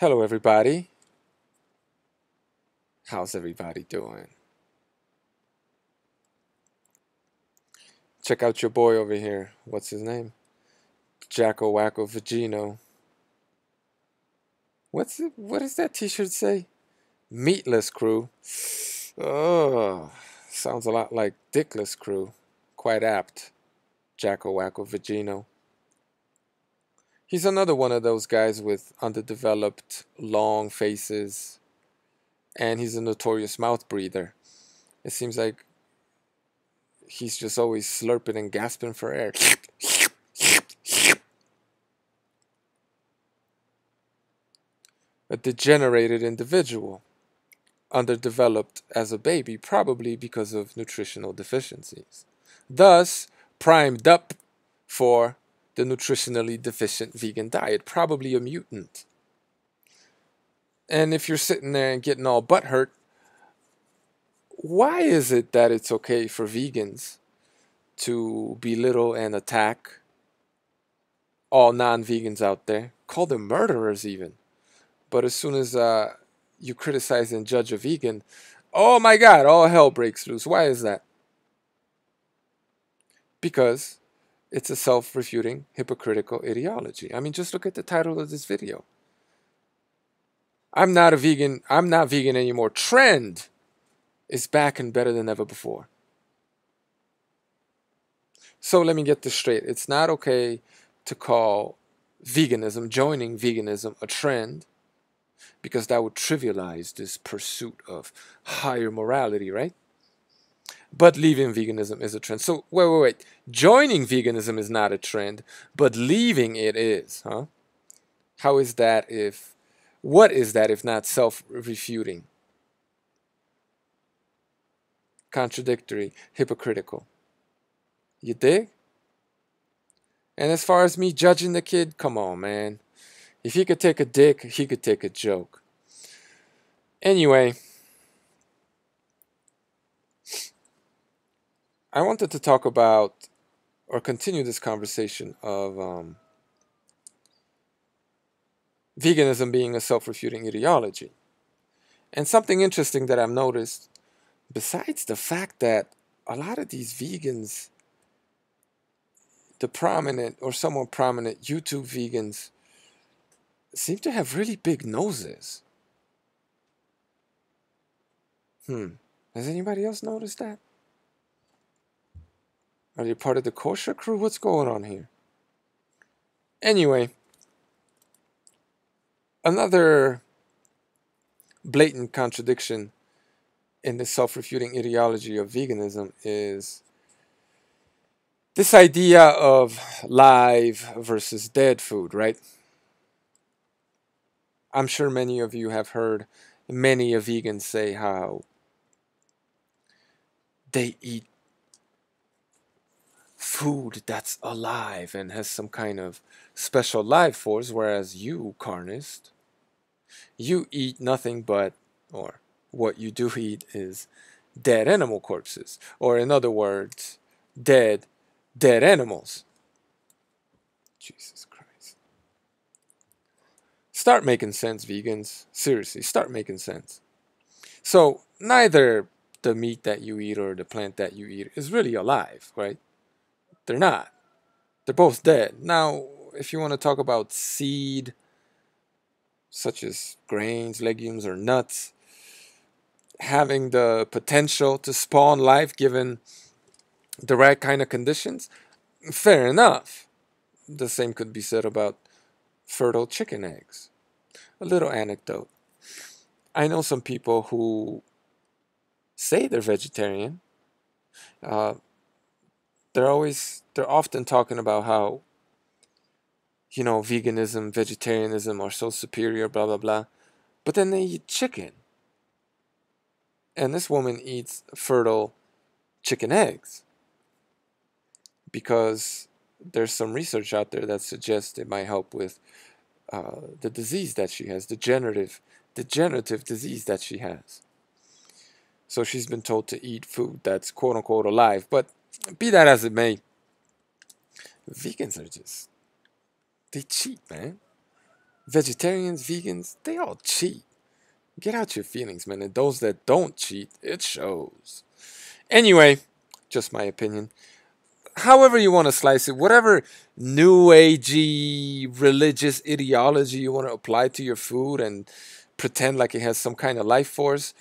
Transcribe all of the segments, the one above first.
Hello, everybody. How's everybody doing? Check out your boy over here. What's his name? Jacko Wacko Vagino. What does that t-shirt say? Meatless crew. Oh, sounds a lot like Dickless crew. Quite apt. Jacko Wacko Vagino. He's another one of those guys with underdeveloped, long faces, and he's a notorious mouth breather. It seems like he's just always slurping and gasping for air. A degenerated individual, underdeveloped as a baby, probably because of nutritional deficiencies. Thus, primed up for the nutritionally deficient vegan diet, probably a mutant. And if you're sitting there and getting all butthurt, why is it that it's okay for vegans to belittle and attack all non-vegans out there, call them murderers even? But as soon as you criticize and judge a vegan, oh my God, all hell breaks loose. Why is that? Because it's a self-refuting, hypocritical ideology. I mean, just look at the title of this video. I'm not vegan anymore. Trend is back and better than ever before. So let me get this straight. It's not okay to call veganism, joining veganism, a trend, because that would trivialize this pursuit of higher morality, right? But leaving veganism is a trend. So, wait. Joining veganism is not a trend, but leaving it is, huh? How is that if, what is that if not self-refuting? Contradictory, hypocritical. You dig? And as far as me judging the kid, come on, man. If he could take a dick, he could take a joke. Anyway, I wanted to talk about, or continue this conversation of veganism being a self-refuting ideology. And something interesting that I've noticed, besides the fact that a lot of these vegans, the prominent or somewhat prominent YouTube vegans, seem to have really big noses. Has anybody else noticed that? Are they part of the kosher crew? What's going on here? Anyway, another blatant contradiction in the self-refuting ideology of veganism is this idea of live versus dead food, right? I'm sure many of you have heard many a vegan say how they eat food that's alive and has some kind of special life force, whereas you, carnist, you eat nothing but, or what you do eat is dead animal corpses, or in other words, dead animals. Jesus Christ. Start making sense, vegans. Seriously, start making sense. So, neither the meat that you eat or the plant that you eat is really alive, right? They're not. They're both dead. Now, if you want to talk about seed, such as grains, legumes, or nuts, having the potential to spawn life given the right kind of conditions, fair enough. The same could be said about fertile chicken eggs. A little anecdote. I know some people who say they're vegetarian. They're often talking about how, veganism, vegetarianism are so superior, blah, blah, blah. But then they eat chicken. And this woman eats fertile chicken eggs because there's some research out there that suggests it might help with the disease that she has, degenerative disease that she has. So she's been told to eat food that's quote unquote alive. But be that as it may, vegans are they cheat, man. vegetarians, vegans, they all cheat. Get out your feelings, man. And those that don't cheat, it shows. Anyway, just my opinion. However you want to slice it, whatever new agey religious ideology you want to apply to your food and pretend like it has some kind of life force,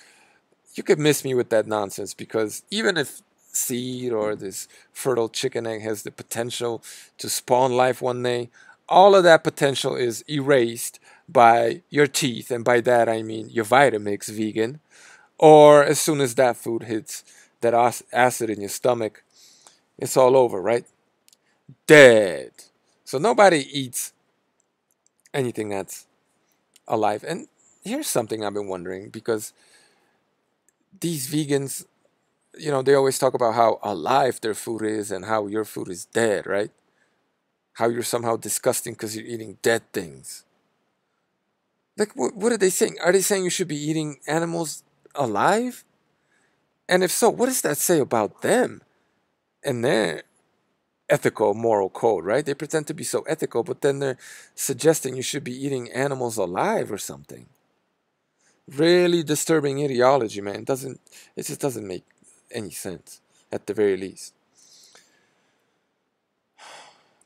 you could miss me with that nonsense, because even if seed or this fertile chicken egg has the potential to spawn life one day, all of that potential is erased by your teeth, and by that I mean your Vitamix vegan, or as soon as that food hits that acid in your stomach, it's all over, right? Dead. So nobody eats anything that's alive. And here's something I've been wondering, because these vegans, they always talk about how alive their food is and how your food is dead, right? How you're somehow disgusting because you're eating dead things. Like, what are they saying? Are they saying you should be eating animals alive? And if so, what does that say about them and their ethical, moral code, right? They pretend to be so ethical, but then they're suggesting you should be eating animals alive or something. Really disturbing ideology, man. It just doesn't make any sense, at the very least.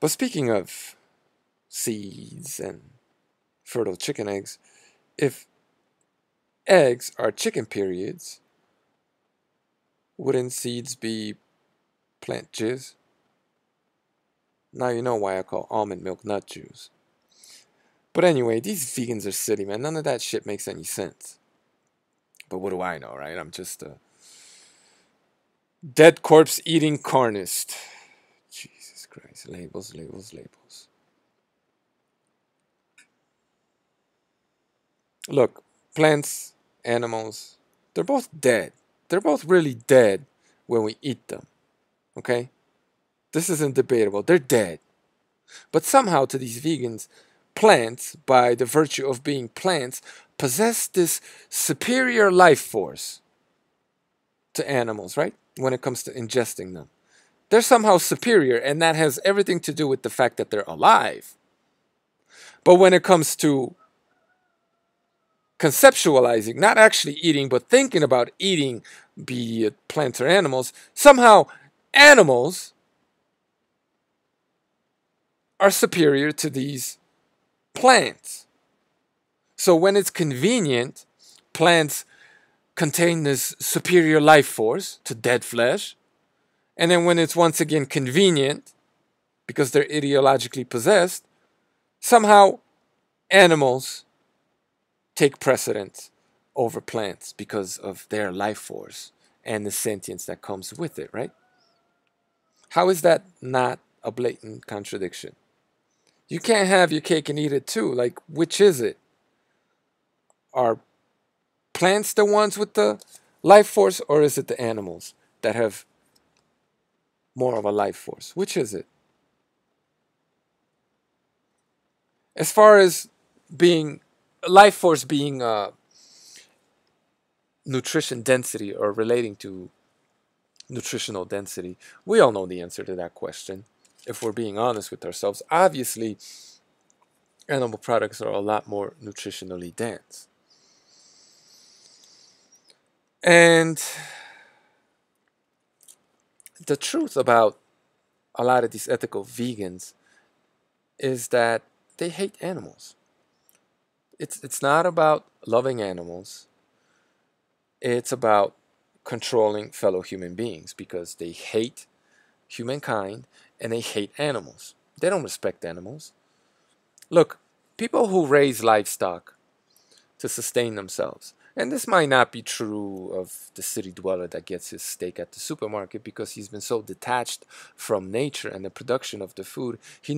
But speaking of seeds and fertile chicken eggs, if eggs are chicken periods, wouldn't seeds be plant jizz? Now you know why I call almond milk nut juice. But anyway, these vegans are silly, man. None of that shit makes any sense. But what do I know, right? I'm just a dead corpse eating carnist. Jesus Christ. Labels, labels, labels. Look, plants, animals, they're both dead. They're both really dead when we eat them. Okay? This isn't debatable. They're dead. But somehow to these vegans, plants, by the virtue of being plants, possess this superior life force to animals, right? When it comes to ingesting them. They're somehow superior, and that has everything to do with the fact that they're alive. But when it comes to conceptualizing, not actually eating, but thinking about eating, be it plants or animals, somehow animals are superior to these plants. So when it's convenient, plants contain this superior life force to dead flesh. And then when it's once again convenient, because they're ideologically possessed, somehow animals take precedence over plants because of their life force and the sentience that comes with it, right? How is that not a blatant contradiction? You can't have your cake and eat it too. Like, which is it? Are plants the ones with the life force, or is it the animals that have more of a life force? Which is it? As far as being life force being nutrition density, or relating to nutritional density, we all know the answer to that question. If we're being honest with ourselves, obviously animal products are a lot more nutritionally dense. And the truth about a lot of these ethical vegans is that they hate animals. It's not about loving animals. It's about controlling fellow human beings, because they hate humankind and they hate animals. They don't respect animals. Look, people who raise livestock to sustain themselves, and this might not be true of the city dweller that gets his steak at the supermarket, because he's been so detached from nature and the production of the food, he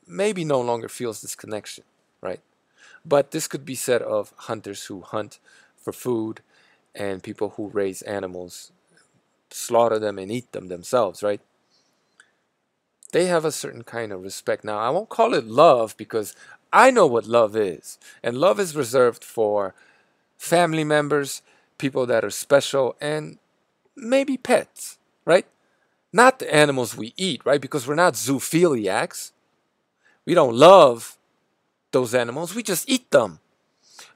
maybe no longer feels this connection, right? But this could be said of hunters who hunt for food, and people who raise animals, slaughter them and eat them themselves, right? They have a certain kind of respect. Now, I won't call it love, because I know what love is. And love is reserved for family members, people that are special, and maybe pets, right? Not the animals we eat, right? Because we're not zoophiliacs. We don't love those animals. We just eat them.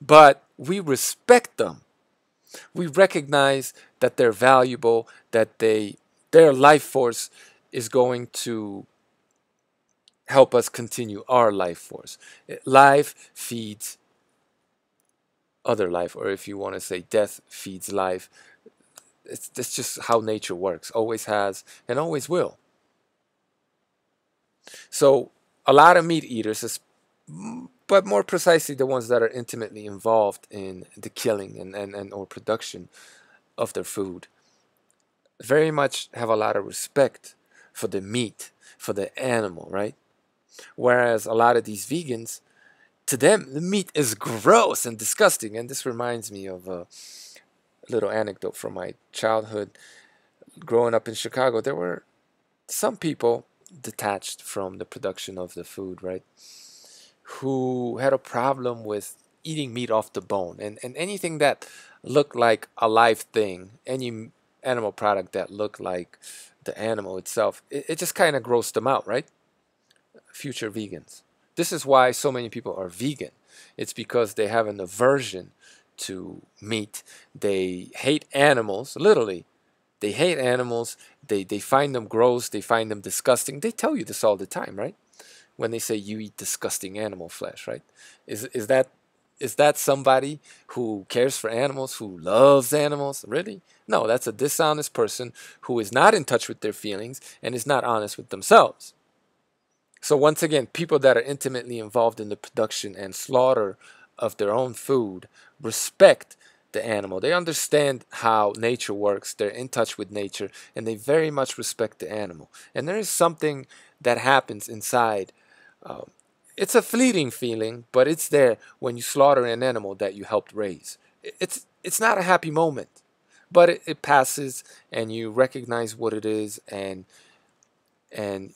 But we respect them. We recognize that they're valuable, that their life force is going to help us continue our life force. Life feeds other life, or if you want to say death feeds life. It's just how nature works, always has and always will. So a lot of meat eaters, but more precisely the ones that are intimately involved in the killing and or production of their food, very much have a lot of respect for the meat, for the animal, right? Whereas a lot of these vegans, to them, the meat is gross and disgusting. And this reminds me of a little anecdote from my childhood. Growing up in Chicago, there were some people detached from the production of the food, right? Who had a problem with eating meat off the bone, and anything that looked like a live thing, any animal product that looked like the animal itself, it just kind of grossed them out, right? Future vegans. This is why so many people are vegan. It's because they have an aversion to meat. They hate animals, literally. They hate animals. They find them gross. They find them disgusting. They tell you this all the time, right? When they say you eat disgusting animal flesh, right? Is that somebody who cares for animals, who loves animals? Really? No, that's a dishonest person who is not in touch with their feelings and is not honest with themselves. So once again, people that are intimately involved in the production and slaughter of their own food respect the animal. They understand how nature works. They're in touch with nature, and they very much respect the animal. And there is something that happens inside. Um, it's a fleeting feeling, but it's there when you slaughter an animal that you helped raise. It's not a happy moment, but it passes, and you recognize what it is, and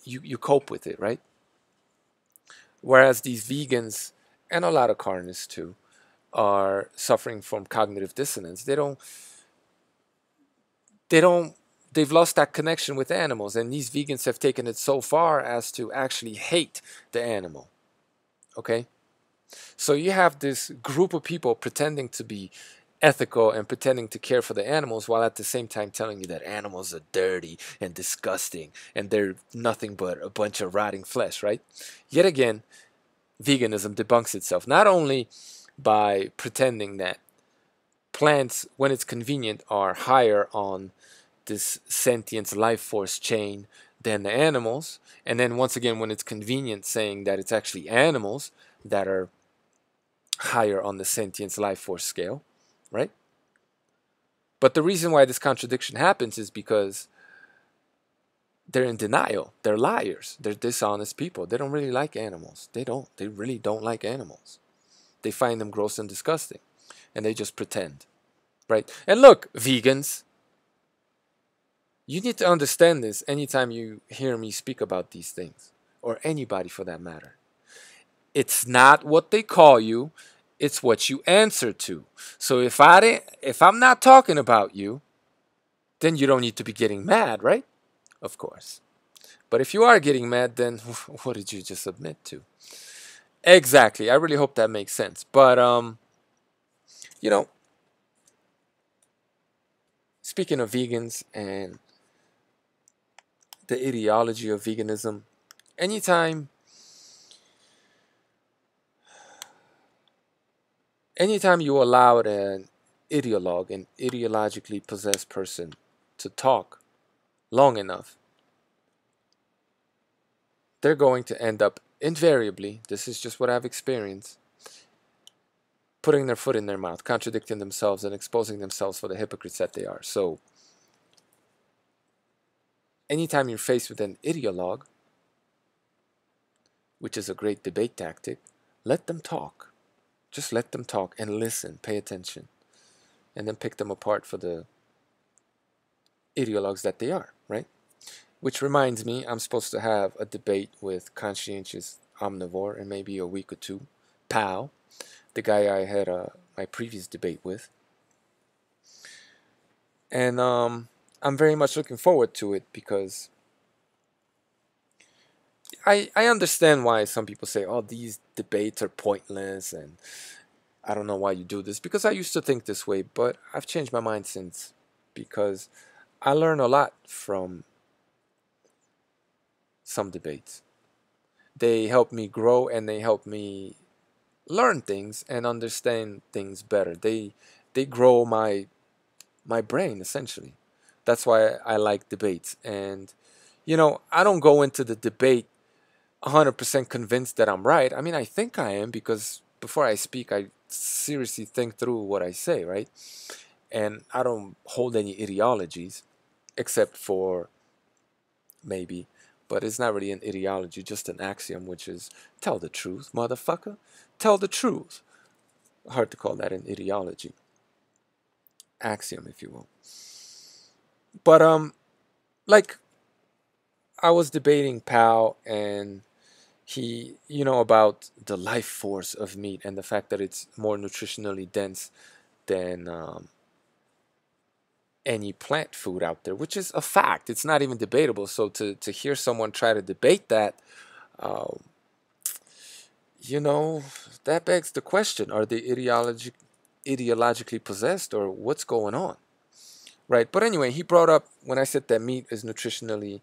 you cope with it, right? Whereas these vegans and a lot of carnists too are suffering from cognitive dissonance. They don't they've lost that connection with animals, and these vegans have taken it so far as to actually hate the animal. Okay? So you have this group of people pretending to be ethical and pretending to care for the animals while at the same time telling you that animals are dirty and disgusting and they're nothing but a bunch of rotting flesh, right? Yet again, veganism debunks itself, not only by pretending that plants, when it's convenient, are higher on this sentience life force chain than the animals, and then once again, when it's convenient, saying that it's actually animals that are higher on the sentience life force scale, right? But the reason why this contradiction happens is because they're in denial. They're liars. They're dishonest people. They don't really like animals. They don't. They really don't like animals. They find them gross and disgusting. And they just pretend. Right? And look, vegans, you need to understand this anytime you hear me speak about these things. Or anybody for that matter. It's not what they call you, it's what you answer to. So if I'm not talking about you, then you don't need to be getting mad, right? Of course. But if you are getting mad, then what did you just submit to? Exactly. I really hope that makes sense. But you know, speaking of vegans and the ideology of veganism, anytime anytime you allow an ideologue, an ideologically possessed person to talk long enough, they're going to end up invariably, this is just what I've experienced, putting their foot in their mouth, contradicting themselves and exposing themselves for the hypocrites that they are. So anytime you're faced with an ideologue, which is a great debate tactic, let them talk. Just let them talk and listen, pay attention, and then pick them apart for the ideologues that they are, right? Which reminds me, I'm supposed to have a debate with Conscientious Omnivore in maybe a week or two. Pal, the guy I had my previous debate with. And I'm very much looking forward to it because I understand why some people say, oh, these debates are pointless and I don't know why you do this, because I used to think this way, but I've changed my mind since, because I learn a lot from some debates. They help me grow and they help me learn things and understand things better. They grow my brain essentially. That's why I like debates. And I don't go into the debate 100% convinced that I'm right. I mean, I think I am, because before I speak, I seriously think through what I say, right? And I don't hold any ideologies, except for maybe, but it's not really an ideology, just an axiom, which is tell the truth, motherfucker. Tell the truth. Hard to call that an ideology. Axiom, if you will. But like I was debating Pal, and he, about the life force of meat and the fact that it's more nutritionally dense than any plant food out there, which is a fact. It's not even debatable. So to hear someone try to debate that, uh, you know, that begs the question: are they ideologically possessed, or what's going on? Right. But anyway, he brought up, when I said that meat is nutritionally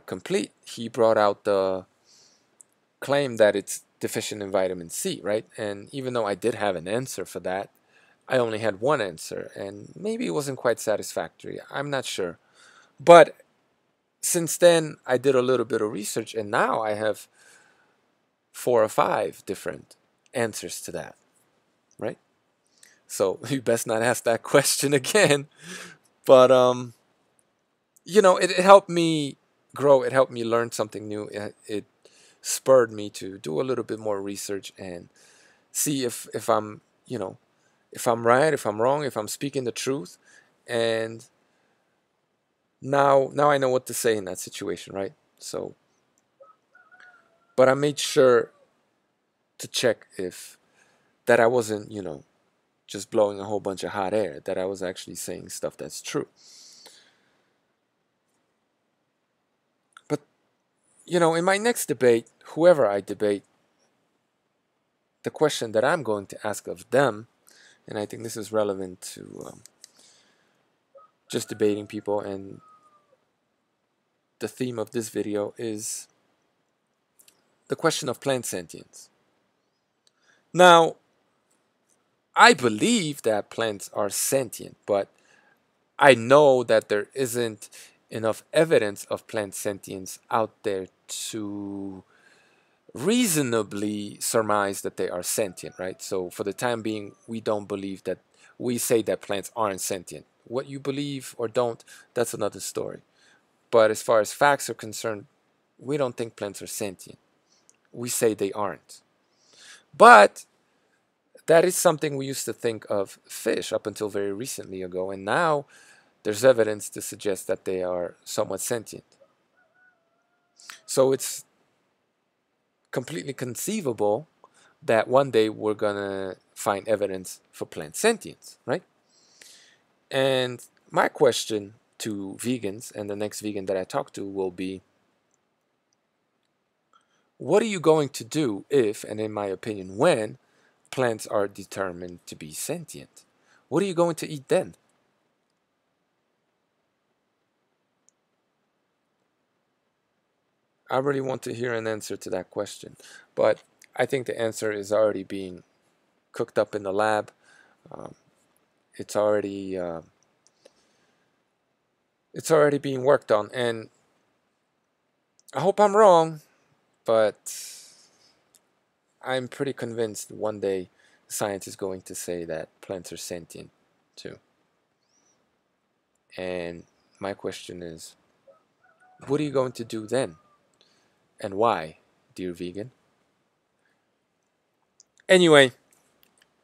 complete, he brought out the claim that it's deficient in vitamin C, right? And even though I did have an answer for that, I only had one answer, and maybe it wasn't quite satisfactory. I'm not sure. But since then, I did a little bit of research, and now I have 4 or 5 different answers to that, right? So you best not ask that question again. But it helped me grow. It helped me learn something new. It spurred me to do a little bit more research and see if I'm, if I'm right, if I'm wrong, if I'm speaking the truth. And now I know what to say in that situation, right? So, but I made sure to check if that I wasn't, just blowing a whole bunch of hot air, that I was actually saying stuff that's true. But, in my next debate, whoever I debate, the question that I'm going to ask of them, and I think this is relevant to just debating people, and the theme of this video is the question of plant sentience. Now, I believe that plants are sentient, but I know that there isn't enough evidence of plant sentience out there to reasonably surmise that they are sentient, right? So for the time being, we don't believe that, we say that plants aren't sentient. What you believe or don't, that's another story. But as far as facts are concerned, we don't think plants are sentient. We say they aren't. But that is something we used to think of fish up until very recently ago, and now there's evidence to suggest that they are somewhat sentient. So it's completely conceivable that one day we're gonna find evidence for plant sentience, right? And my question to vegans, and the next vegan that I talk to, will be, what are you going to do if, and in my opinion, when plants are determined to be sentient? What are you going to eat then? I really want to hear an answer to that question, but I think the answer is already being cooked up in the lab. Um, it's already being worked on, and I hope I'm wrong, but I'm pretty convinced one day science is going to say that plants are sentient too. And my question is, what are you going to do then? And why, dear vegan? Anyway,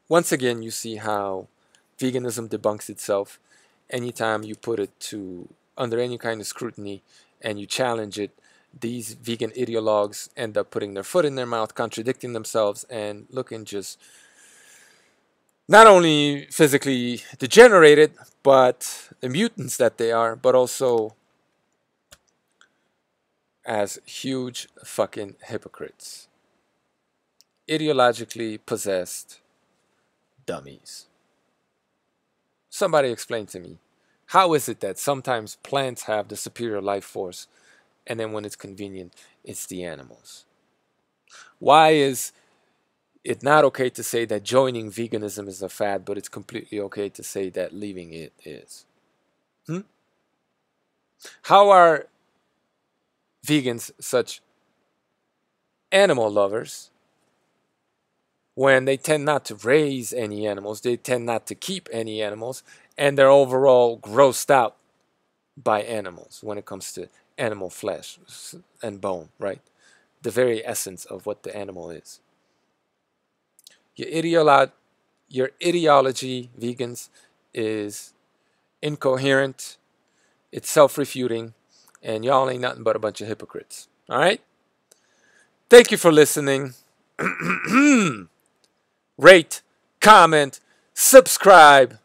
once again, you see how veganism debunks itself anytime you put it to under any kind of scrutiny and you challenge it. These vegan ideologues end up putting their foot in their mouth, contradicting themselves, and looking just not only physically degenerated, but the mutants that they are, but also as huge fucking hypocrites. Ideologically possessed dummies. Somebody explain to me, how is it that sometimes plants have the superior life force, and then when it's convenient, it's the animals? Why is it not okay to say that joining veganism is a fad, but it's completely okay to say that leaving it is? How are vegans such animal lovers when they tend not to raise any animals, they tend not to keep any animals, and they're overall grossed out by animals when it comes to animal flesh and bone, right? The very essence of what the animal is. Your ideology, vegans, is incoherent, it's self-refuting, and y'all ain't nothing but a bunch of hypocrites. All right? Thank you for listening. Rate, comment, subscribe.